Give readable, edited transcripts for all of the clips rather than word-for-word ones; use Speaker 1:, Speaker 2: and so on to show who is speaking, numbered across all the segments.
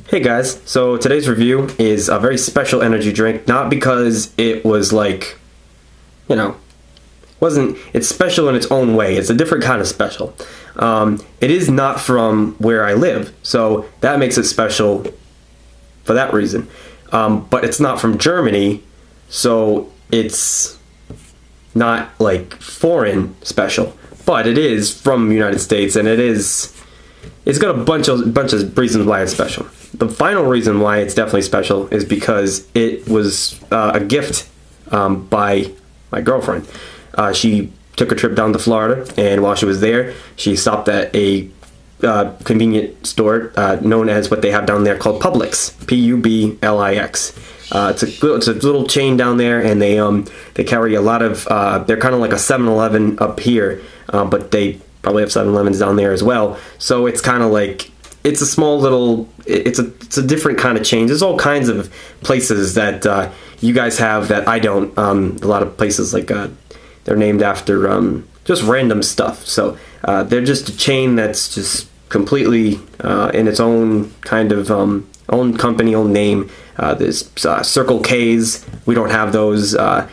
Speaker 1: Hey guys, so today's review is a very special energy drink, not because it was like, it's special in its own way. It's a different kind of special. It is not from where I live, so that makes it special for that reason. But it's not from Germany, so it's not like foreign special, but it is from the United States, and it's got a bunch of reasons why it's special. The final reason why it's definitely special is because it was a gift by my girlfriend. She took a trip down to Florida, and while she was there, she stopped at a convenient store known as what they have down there called Publix, P-U-B-L-I-X. It's a little chain down there, and they carry a lot of, they're kind of like a 7-Eleven up here, but they probably have 7-Elevens down there as well. So it's kind of like, it's a small little, it's a different kind of chain. There's all kinds of places that you guys have that I don't. A lot of places like they're named after just random stuff. So they're just a chain that's just completely in its own kind of own company, own name. There's Circle K's. We don't have those. I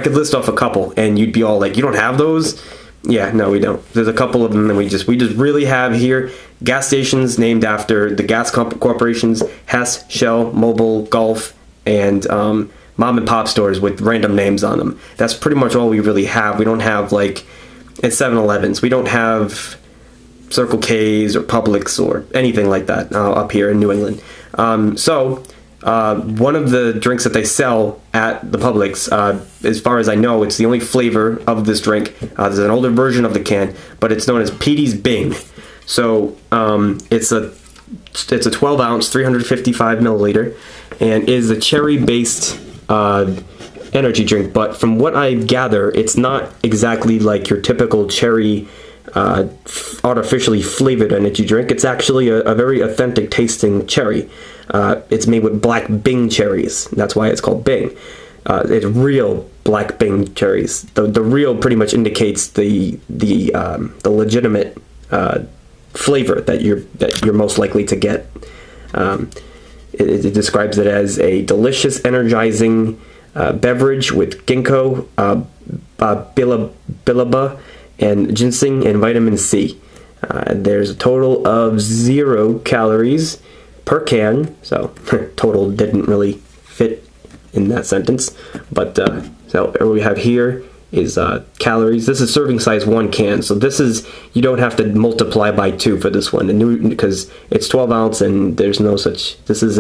Speaker 1: could list off a couple, and you'd be all like, "You don't have those?" Yeah, no, we don't. There's a couple of them that we just really have here. Gas stations named after the gas corporations: Hess, Shell, Mobil, Gulf, and mom and pop stores with random names on them. That's pretty much all we really have. We don't have like at 7-Elevens. We don't have Circle K's or Publix or anything like that up here in New England. One of the drinks that they sell at the Publix, as far as I know, it's the only flavor of this drink. There's an older version of the can, but it's known as Petey's Bing. So it's a 12 ounce, 355 milliliter, and is a cherry-based energy drink. But from what I gather, it's not exactly like your typical cherry artificially flavored energy drink. It's actually a very authentic tasting cherry. It's made with black Bing cherries. That's why it's called Bing. It's real black Bing cherries. The real pretty much indicates the legitimate flavor that you're most likely to get. It describes it as a delicious, energizing beverage with ginkgo biloba and ginseng and vitamin C. There's a total of 0 calories per can, so total didn't really fit in that sentence, but so what we have here is calories. This is serving size 1 can, so this is, you don't have to multiply by 2 for this one, because it's 12 ounce and there's no such, this is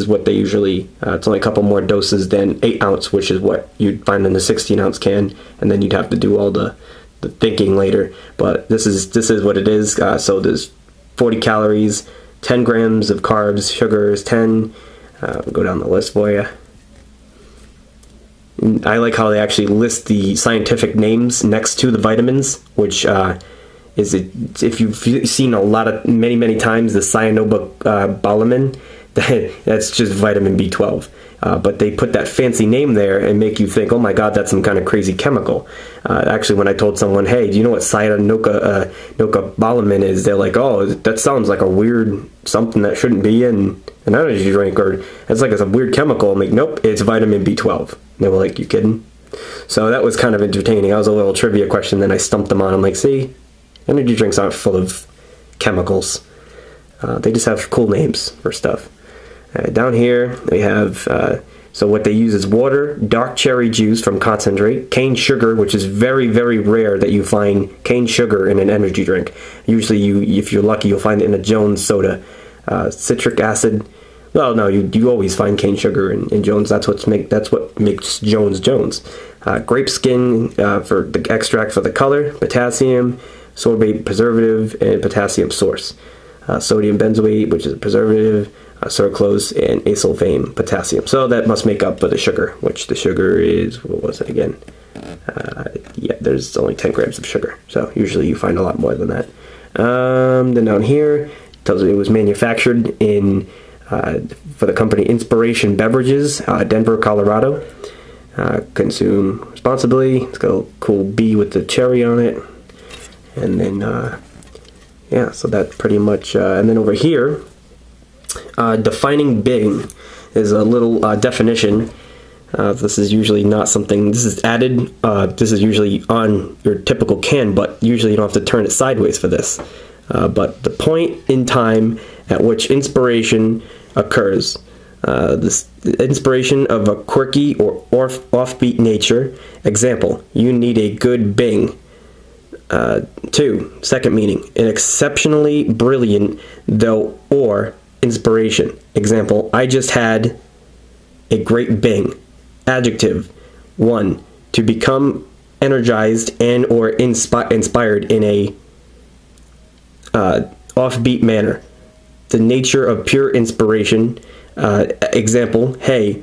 Speaker 1: what they usually, it's only a couple more doses than 8 ounce, which is what you'd find in the 16 ounce can, and then you'd have to do all the thinking later. But this is what it is. So there's 40 calories, 10 grams of carbs, sugars 10. Go down the list for you. I like how they actually list the scientific names next to the vitamins, which if you've seen many times the cyanobalamin, that's just vitamin B12. But they put that fancy name there and make you think, oh my god, that's some kind of crazy chemical. Actually, when I told someone, hey, do you know what cyanobalamin is? They're like, oh, that sounds like a weird something that shouldn't be in an energy drink, or it's a weird chemical. I'm like, nope, it's vitamin B12. And they were like, you kidding? So that was kind of entertaining. That was a little trivia question, then I stumped them on. I'm like, see, energy drinks aren't full of chemicals. They just have cool names for stuff. Down here we have, so what they use is water, dark cherry juice from concentrate, cane sugar, which is very, very rare that you find cane sugar in an energy drink. Usually, if you're lucky, you'll find it in a Jones soda. Citric acid. Well, no, you always find cane sugar in Jones. That's what makes Jones Jones. Grape skin for the extract for the color, potassium, sorbate preservative, and potassium source. Sodium benzoate, which is a preservative. Sucralose and acesulfame potassium. So that must make up for the sugar, which the sugar is, what was it again? Yeah, there's only 10 grams of sugar. So usually you find a lot more than that. Then down here, it tells you it was manufactured for the company Inspiration Beverages, Denver, Colorado. Consume responsibly. It's got a cool bee with the cherry on it. And then, yeah, so that pretty much, and then over here, Defining Bing is a little definition. This is usually not something, this is added, this is usually on your typical can, but usually you don't have to turn it sideways for this. But the point in time at which inspiration occurs. This inspiration of a quirky or offbeat nature. Example, you need a good Bing. 2, second meaning, an exceptionally brilliant, though, or inspiration. Example, I just had a great Bing. Adjective, 1, to become energized and or inspired in a offbeat manner. The nature of pure inspiration. Example, hey,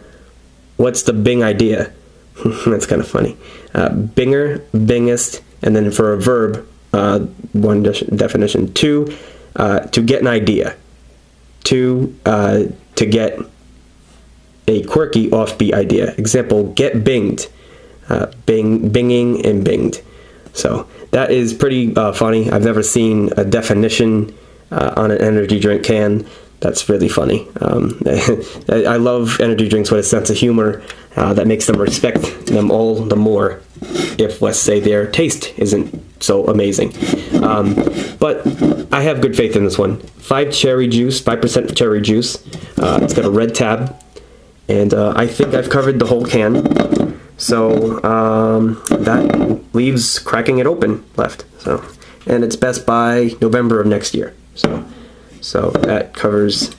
Speaker 1: what's the Bing idea? That's kind of funny. Binger, bingest, and then for a verb, one definition. 2, to get an idea. 2, to get a quirky offbeat idea. Example, get binged. Binging and binged. So that is pretty funny. I've never seen a definition on an energy drink can. That's really funny. I love energy drinks with a sense of humor that makes them respect them all the more if, let's say, their taste isn't so amazing. But I have good faith in this one. 5% cherry juice. It's got a red tab. And I think I've covered the whole can. So that leaves cracking it open left. So, and it's best by November of next year. So that covers.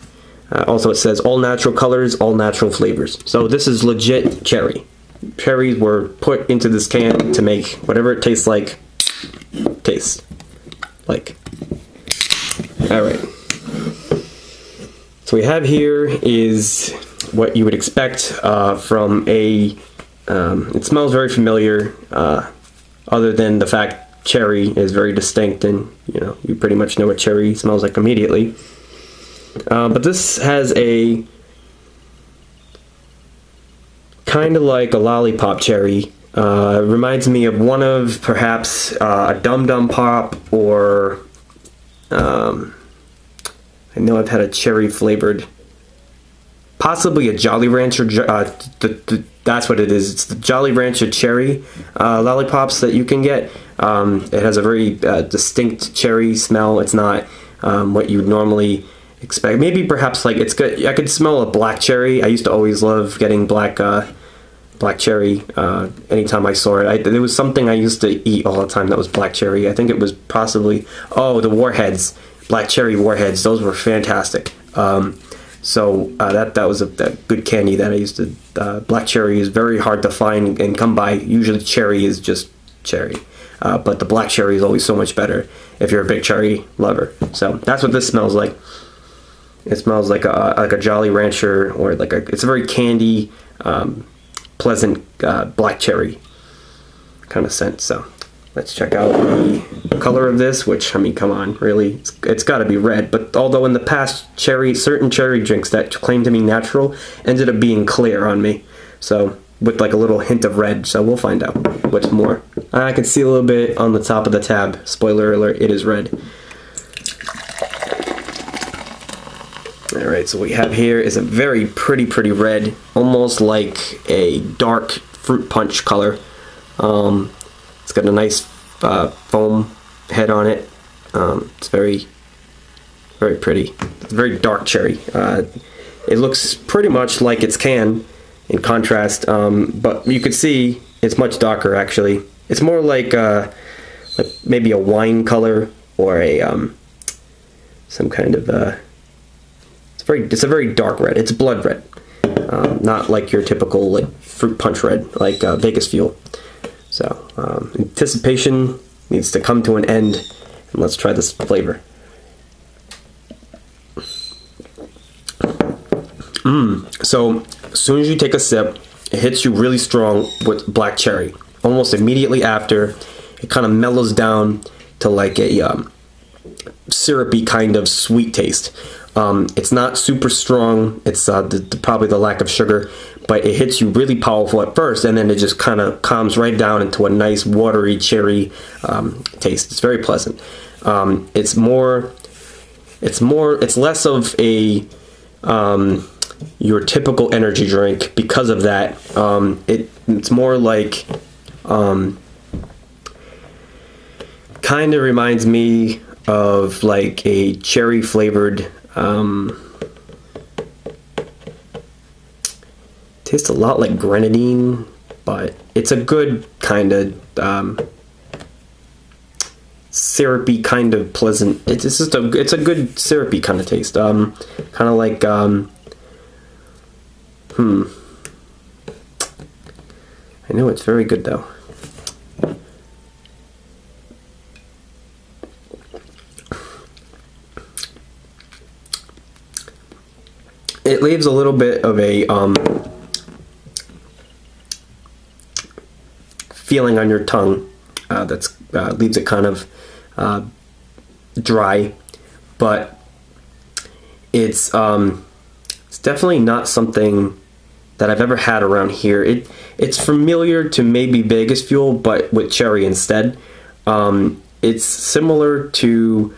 Speaker 1: Also, it says all natural colors, all natural flavors. So this is legit cherry. Cherries were put into this can to make whatever it tastes like. All right. So we have here is what you would expect from a. It smells very familiar, other than the fact cherry is very distinct, and you pretty much know what cherry smells like immediately. But this has a kind of like a lollipop cherry. Reminds me of one of perhaps a Dum Dum Pop, or I know I've had a cherry flavored. Possibly a Jolly Rancher, that's what it is. It's the Jolly Rancher cherry lollipops that you can get. It has a very distinct cherry smell. It's not what you would normally expect. Maybe perhaps like it's good. I could smell a black cherry. I used to always love getting black cherry anytime I saw it. There was something I used to eat all the time that was black cherry. I think it was possibly, the Warheads, black cherry Warheads. Those were fantastic. So that was a good candy that I used to. Black cherry is very hard to find and come by. Usually cherry is just cherry, but the black cherry is always so much better if you're a big cherry lover. So that's what this smells like. It smells like a Jolly Rancher, or it's a very candy, pleasant black cherry kind of scent. So let's check out the color of this, which, I mean, come on, really, it's got to be red. But although in the past, certain cherry drinks that claimed to be natural ended up being clear on me. So, with like a little hint of red, so we'll find out what's more. I can see a little bit on the top of the tab. Spoiler alert, it is red. Alright, so what we have here is a very pretty red, almost like a dark fruit punch color. It's got a nice foam head on it. It's very pretty. It's very dark cherry. It looks pretty much like its can in contrast, but you could see it's much darker actually. It's more like maybe a wine color, or a some kind of it's a very dark red. It's blood red, not like your typical like fruit punch red, like Vegas Fuel. So anticipation needs to come to an end, and let's try this flavor. So as soon as you take a sip, it hits you really strong with black cherry. Almost immediately after, it kind of mellows down to like a syrupy kind of sweet taste. It's not super strong. It's probably the lack of sugar, but it hits you really powerful at first, and then it just kind of calms right down into a nice watery cherry taste. It's very pleasant. It's less of a your typical energy drink because of that. It's more like, kind of reminds me of like a cherry flavored, tastes a lot like grenadine, but it's a good kind of syrupy, kind of pleasant. It's a good syrupy kind of taste. Kind of like I know it's very good though. It leaves a little bit of a feeling on your tongue that's leaves it kind of dry, but it's definitely not something that I've ever had around here. It's familiar to maybe Vegas Fuel, but with cherry instead. It's similar to,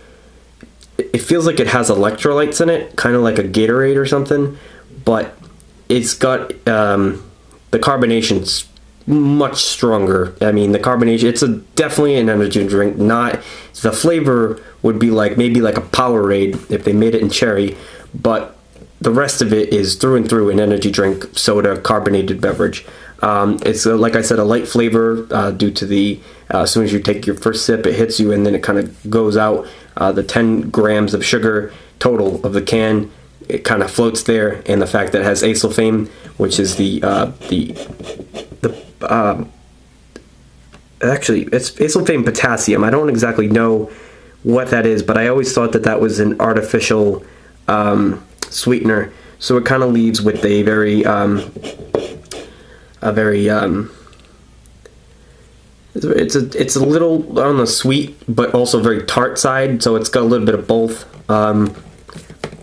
Speaker 1: it feels like it has electrolytes in it, kind of like a Gatorade or something, but it's got the carbonation's much stronger. I mean, the carbonation, it's definitely an energy drink. Not, the flavor would be like maybe like a Powerade if they made it in cherry, but the rest of it is through and through an energy drink, soda, carbonated beverage. It's like I said, a light flavor due to the as soon as you take your first sip, it hits you and then it kind of goes out. The 10 grams of sugar total of the can, it kind of floats there, and the fact that it has acesulfame, which is actually it's acesulfame potassium. I don't exactly know what that is, but I always thought that that was an artificial sweetener. So it kind of leaves with a very it's a little on the sweet but also very tart side, so it's got a little bit of both.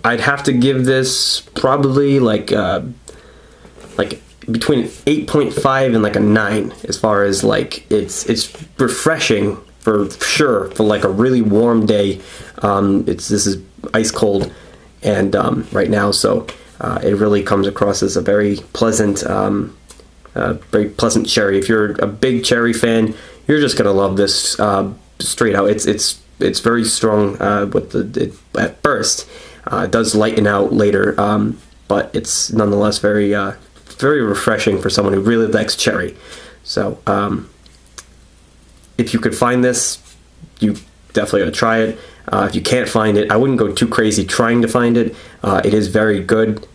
Speaker 1: I'd have to give this probably like between 8.5 and like a 9 as far as like it's refreshing for sure for like a really warm day. This is ice cold and right now, so it really comes across as a very pleasant cherry. If you're a big cherry fan, you're just gonna love this straight out. It's very strong at first. It does lighten out later, but it's nonetheless very very refreshing for someone who really likes cherry. So if you could find this, you definitely ought to try it. If you can't find it, I wouldn't go too crazy trying to find it. It is very good.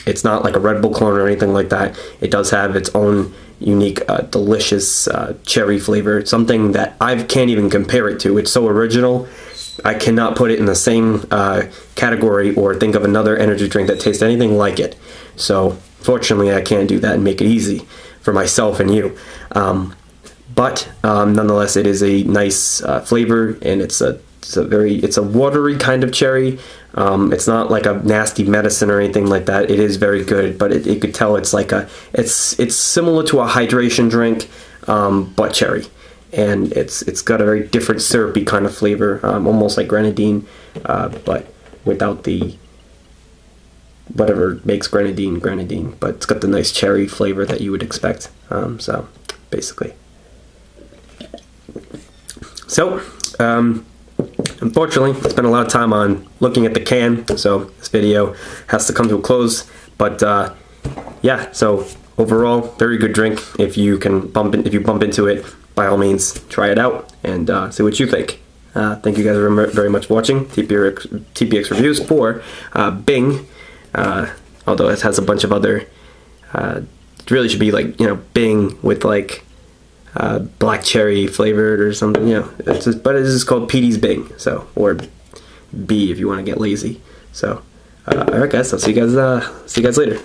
Speaker 1: It's not like a Red Bull clone or anything like that. It does have its own unique, delicious cherry flavor. Something that I can't even compare it to. It's so original. I cannot put it in the same category or think of another energy drink that tastes anything like it. So fortunately, I can't do that and make it easy for myself and you. But nonetheless, it is a nice flavor, and it's a watery kind of cherry. It's not like a nasty medicine or anything like that. It is very good, but you could tell it's like it's similar to a hydration drink, but cherry, and it's got a very different syrupy kind of flavor, almost like grenadine, but without the whatever makes grenadine. But it's got the nice cherry flavor that you would expect. So basically, unfortunately, I spent a lot of time on looking at the can, so this video has to come to a close. But yeah, so overall, very good drink. If you bump into it, by all means, try it out and see what you think. Thank you guys very much for watching TPX reviews for Bing. Although it has a bunch of other, it really should be like, Bing with like black cherry flavored or something, but it is called Petey's Bing, so, or B if you want to get lazy. So alright guys, I'll see you guys later.